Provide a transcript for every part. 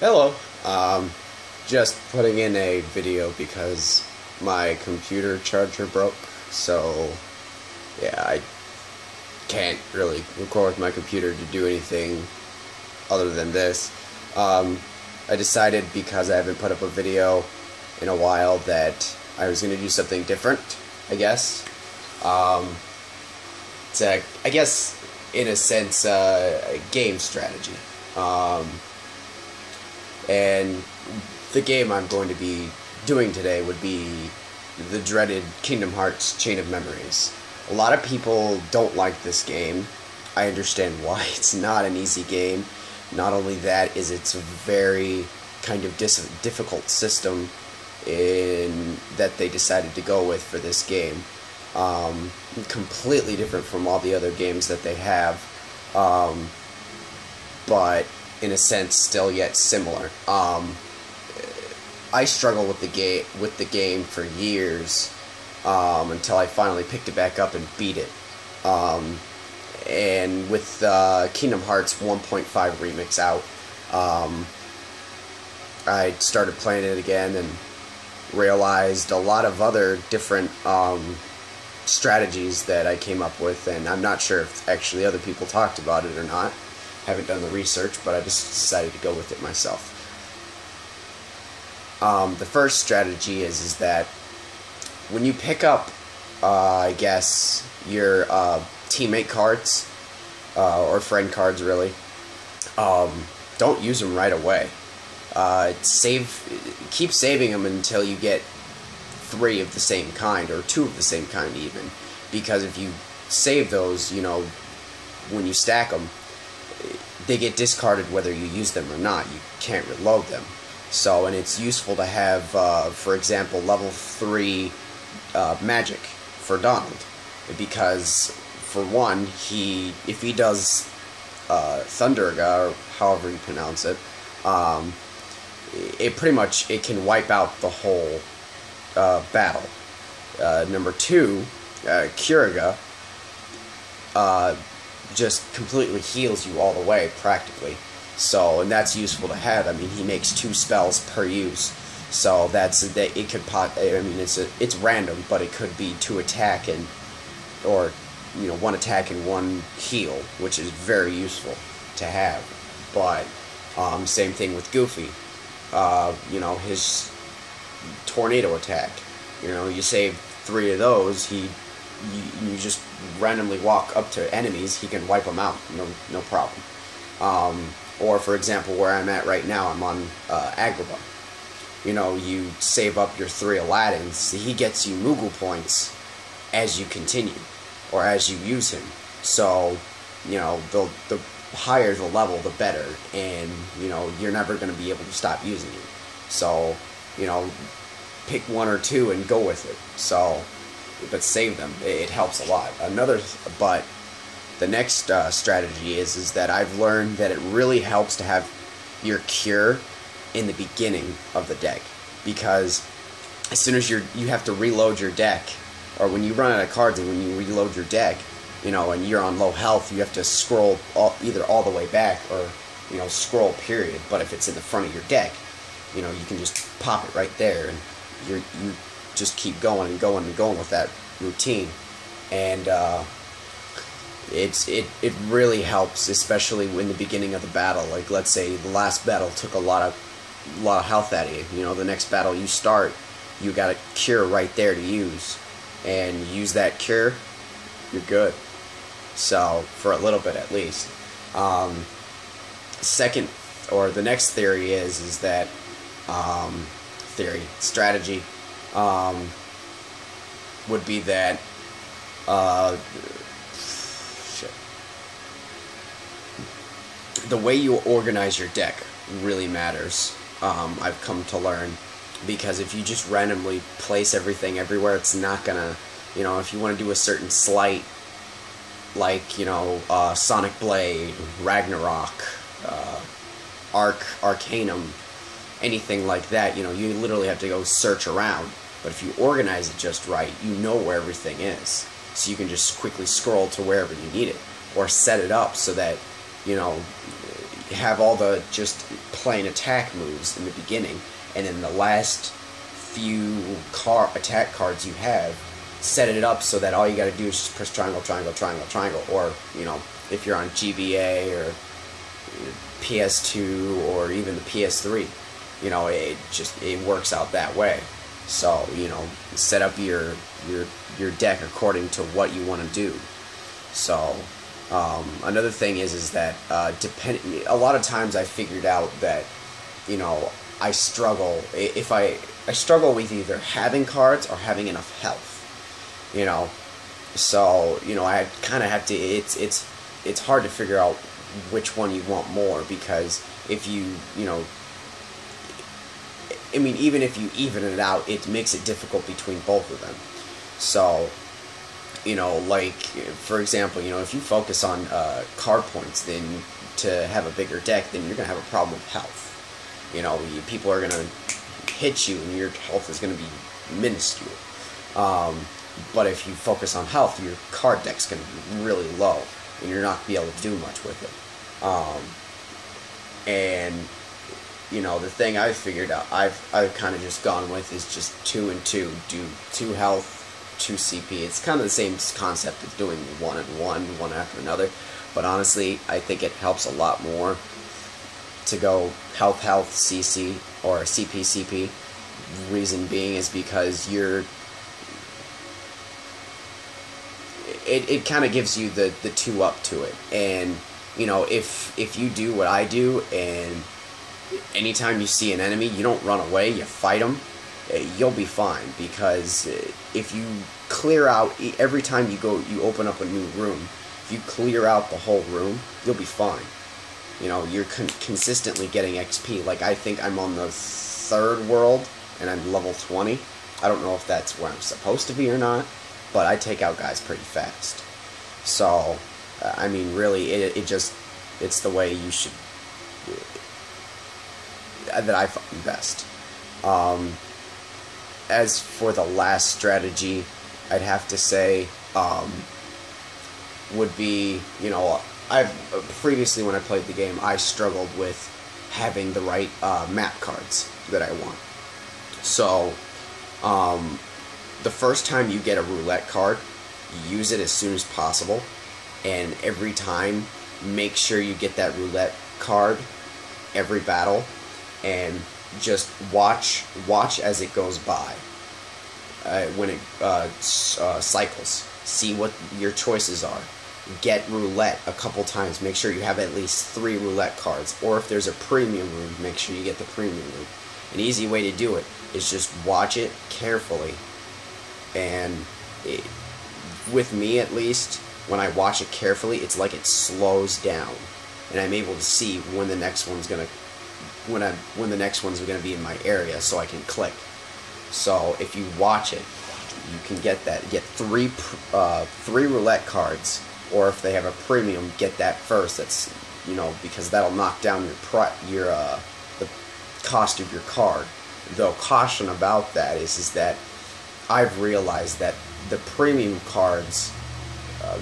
Hello. Just putting in a video because my computer charger broke, so yeah, I can't really record with my computer to do anything other than this. I decided, because I haven't put up a video in a while, that I was going to do something different, I guess. It's I guess, in a sense, a game strategy. And the game I'm going to be doing today would be the dreaded Kingdom Hearts Chain of Memories. A lot of people don't like this game. I understand why. It's not an easy game. Not only that, is it's a very kind of difficult system in that they decided to go with for this game. Completely different from all the other games that they have, but in a sense still yet similar. I struggled with the game for years, until I finally picked it back up and beat it. And with Kingdom Hearts 1.5 Remix out, I started playing it again and realized a lot of other different strategies that I came up with, and I'm not sure if actually other people talked about it or not. Haven't done the research, but I just decided to go with it myself. The first strategy is that when you pick up, I guess, your teammate cards, or friend cards really, don't use them right away. Keep saving them until you get 3 of the same kind, or 2 of the same kind even, because if you save those, you know, when you stack them, they get discarded whether you use them or not. You can't reload them. So, and it's useful to have, for example, level 3 magic for Donald, because for one, if he does Thundurga, or however you pronounce it, it can wipe out the whole battle. Number 2, Curaga just completely heals you all the way, practically. So, and that's useful to have. I mean, he makes 2 spells per use, so it could I mean, it's random, but it could be 2 attack or 1 attack and 1 heal, which is very useful to have. But same thing with Goofy. His tornado attack. You save 3 of those, you just randomly walk up to enemies, he can wipe them out, no problem. Or, for example, where I'm at right now, I'm on Agrabah. You save up your 3 Aladdins, he gets you Moogle points as you continue, or as you use him. So, the higher the level, the better, and, you're never going to be able to stop using him. So, pick 1 or 2 and go with it. So, but save them. It helps a lot. But the next strategy is that I've learned that it really helps to have your cure in the beginning of the deck, because as soon as you have to reload your deck, or when you run out of cards and when you reload your deck, and you're on low health, you have to scroll either all the way back or scroll period. But if it's in the front of your deck, you can just pop it right there, and you just keep going and going and going with that routine. And it really helps, especially in the beginning of the battle. Like, let's say the last battle took a lot of health out of you. The next battle you start, you got a cure right there to use, and you use that cure, you're good. So, for a little bit at least. The next theory is that strategy would be that the way you organize your deck really matters. I've come to learn, because if you just randomly place everything everywhere, it's not gonna, if you want to do a certain sleight, like, Sonic Blade, Ragnarok, Arcanum, anything like that, you literally have to go search around. But if you organize it just right, you know where everything is. So you can just quickly scroll to wherever you need it, or set it up so that, have all the just plain attack moves in the beginning, and then the last few attack cards you have, set it up so that all you got to do is just press triangle, triangle, triangle, triangle, or, you know, if you're on GBA or PS2 or even the PS3, you know, it works out that way. So, you know, set up your deck according to what you want to do. So, another thing is that a lot of times I figured out that, you know, I struggle I struggle with either having cards or having enough health, you know. So, you know, I kind of have to. It's hard to figure out which one you want more, because if you know, I mean, even if you even it out, it makes it difficult between both of them. So, you know, like, for example, you know, if you focus on card points, then to have a bigger deck, then you're going to have a problem with health. You know, people are going to hit you and your health is going to be minuscule. But if you focus on health, your card deck's going to be really low, and you're not going to be able to do much with it. And, you know, the thing I've figured out, I've kind of just gone with is just 2 and 2. Do 2 health, 2 CP. It's kind of the same concept as doing 1 and 1, one after another. But honestly, I think it helps a lot more to go health, health, CC, or CP, CP. Reason being is because it kind of gives you the 2 up to it. And, you know, if you do what I do, and anytime you see an enemy, you don't run away, you fight them, you'll be fine. Because if you clear out, every time you open up a new room, if you clear out the whole room, you'll be fine. You know, you're consistently getting XP. Like, I think I'm on the 3rd world, and I'm level 20. I don't know if that's where I'm supposed to be or not, but I take out guys pretty fast. So, I mean, really, it's the way you should, that I find best. As for the last strategy, I'd have to say, would be, you know, previously when I played the game, I struggled with having the right map cards that I want. So, the first time you get a roulette card, use it as soon as possible, and every time, make sure you get that roulette card every battle, and just watch as it goes by. When it cycles, see what your choices are. Get roulette a couple times. Make sure you have at least 3 roulette cards. Or if there's a premium room, make sure you get the premium room. An easy way to do it is just watch it carefully. And with me, at least, when I watch it carefully, it's like it slows down, and I'm able to see when the next one's gonna when the next one's gonna be in my area, so I can click. So if you watch it, you can get 3 roulette cards. Or if they have a premium, get that first. That's, you know, because that'll knock down the cost of your card. Though caution about that is that I've realized that the premium cards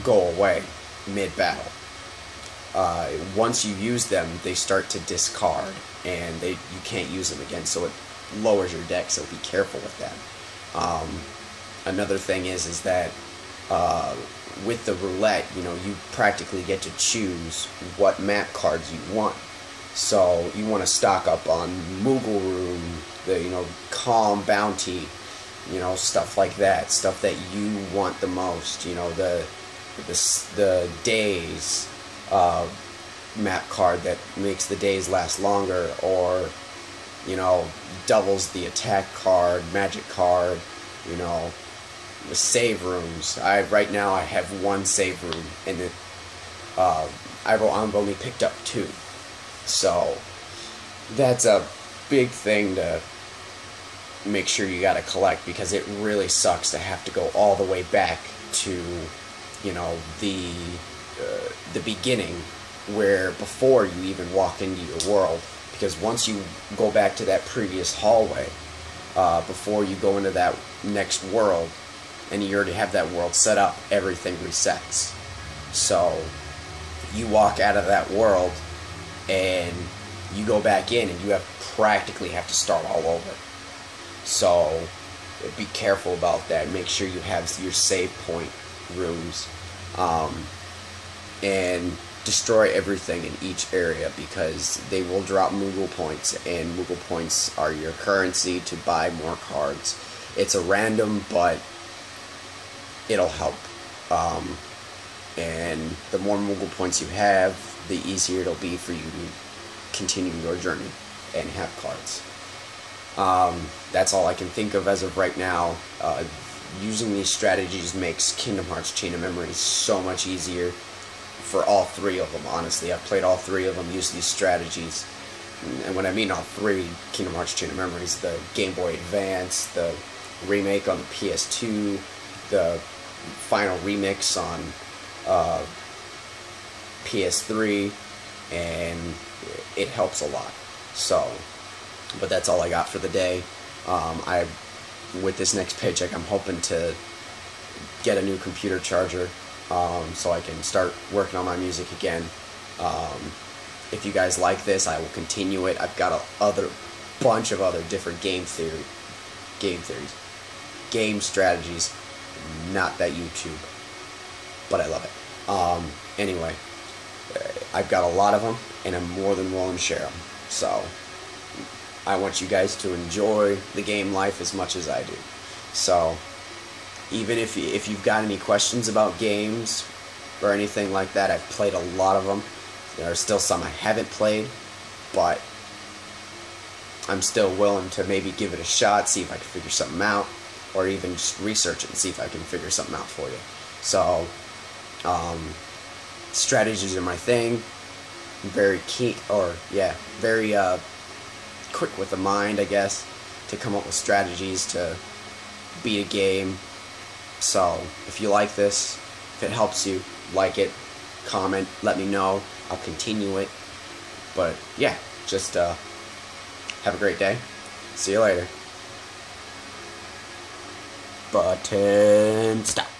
go away mid-battle. Once you use them, they start to discard, and you can't use them again. So it lowers your deck. So be careful with that. Another thing is that with the roulette, you know, you practically get to choose what map cards you want. So you want to stock up on Moogle Room, the, you know, Calm Bounty, you know, stuff like that, stuff that you want the most. You know, the days map card that makes the days last longer, or, you know, doubles the attack card, magic card, you know. The save rooms. Right now I have 1 save room, and I've only picked up 2. So that's a big thing to make sure you gotta collect, because it really sucks to have to go all the way back to, you know, the beginning, where before you even walk into your world. Because once you go back to that previous hallway, before you go into that next world, and you already have that world set up, everything resets. So you walk out of that world, and you go back in and you practically have to start all over. So be careful about that. Make sure you have your save point rooms, and destroy everything in each area, because they will drop Moogle points, and Moogle points are your currency to buy more cards. It's a random, but it'll help. And the more Moogle points you have, the easier it'll be for you to continue your journey and have cards. That's all I can think of as of right now. Using these strategies makes Kingdom Hearts Chain of Memories so much easier for all three of them, honestly. I've played all three of them, used these strategies. And when I mean all three, Kingdom Hearts Chain of Memories, the Game Boy Advance, the remake on the PS2, the final remix on PS3, and it helps a lot. So, but that's all I got for the day. With this next paycheck, I'm hoping to get a new computer charger, so I can start working on my music again. If you guys like this, I will continue it. I've got a bunch of other different game strategies. Not that YouTube, but I love it. Anyway, I've got a lot of them, and I'm more than willing to share them. So I want you guys to enjoy the game life as much as I do. So even if you've got any questions about games or anything like that, I've played a lot of them. There are still some I haven't played, but I'm still willing to maybe give it a shot, see if I can figure something out, or even just research it and see if I can figure something out for you. So, strategies are my thing. I'm very keen, very quick with the mind, I guess, to come up with strategies to beat a game. So, if you like this, if it helps you, like it, comment, let me know. I'll continue it. But, yeah, just have a great day. See you later. Button stop.